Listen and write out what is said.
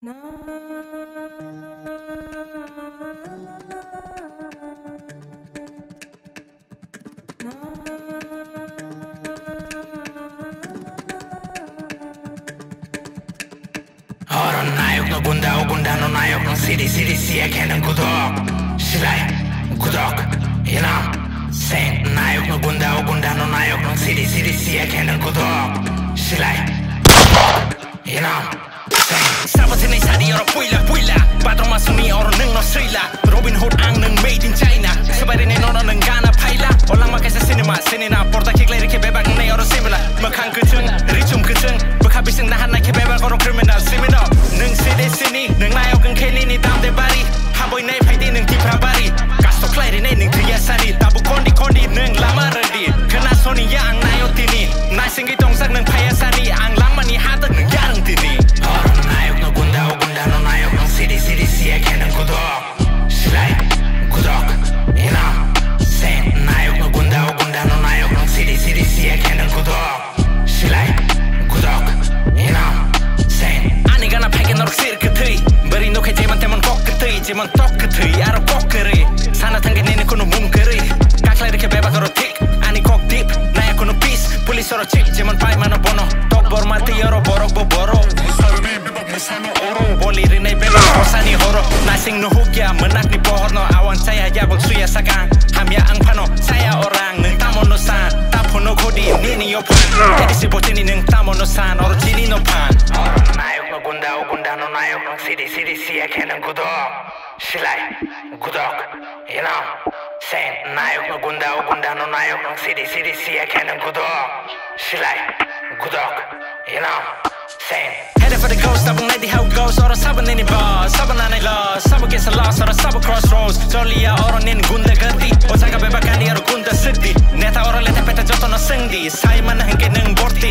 Orang naik no gunda no naik no sidi siya kenan gudok Silay gudok inam Sen naik no gunda no naik no sidi siya kenan gudok Silay inam Sabat sini sadi orang puila Patron masuk ni orang neng no Srila Robin Hood ang neng made in China Sebarin ni orang neng Ghana paila Orang makai sa cinema Porta kik lari ke bebak neng orang similar Makang keceng, ricum keceng Bekhabis yang nahan naik ke bebak orang kriminal Seminar neng sini neng naik keng keli ni tam de bari Hamboy naik paiti neng tipa bari Kastok lari neng triasani Tabu kondi neng lama ready Kena Sony yang naik tini Nai singgi tongsak neng payasani Ang lama ni hatak neng jarang tini Orang naik no gunda no naik no sidi siya kenan gudok Silay gudok inam Sen naik no gunda no naik no sidi siya kenan gudok Silay gudok inam Sen Ani gana pakai norok sir ketui Beri no ke jeman teman kok ketui Jeman tok ketui aro kok keri Sana tangga nene kono mum keri Kaklai ke bebak aro tik Ani kok deep Naya kono peace Pulis aro chik Jeman pai mana bono Tok bor mati aro borok boboro Boli rinai bebak Rosani horo Nasing no hukya Menak ni pohor no Awan saya jabak suya sakang Hamya ang pano Saya orang Neng tamo no san Tapo no kodi Nini yo pan Jadi si bocini Neng tamo no san Oro chini no pan Orang naik no gunda no naik no sidi siya kenan gudok Silay gudok inam Sen naik no gunda no naik no sidi siya kenan gudok Silay gudok inam Sen Headed for the ghost, sabang ready how it goes Orang saban nini boss, saban nanay lost Saban kesa lost, orang saban crossroads Jolia orang nini gunda ganti Osaga bebak kani aro gunda sedih Neta orang leta peta joto no sendi Saya mana hengke neng borti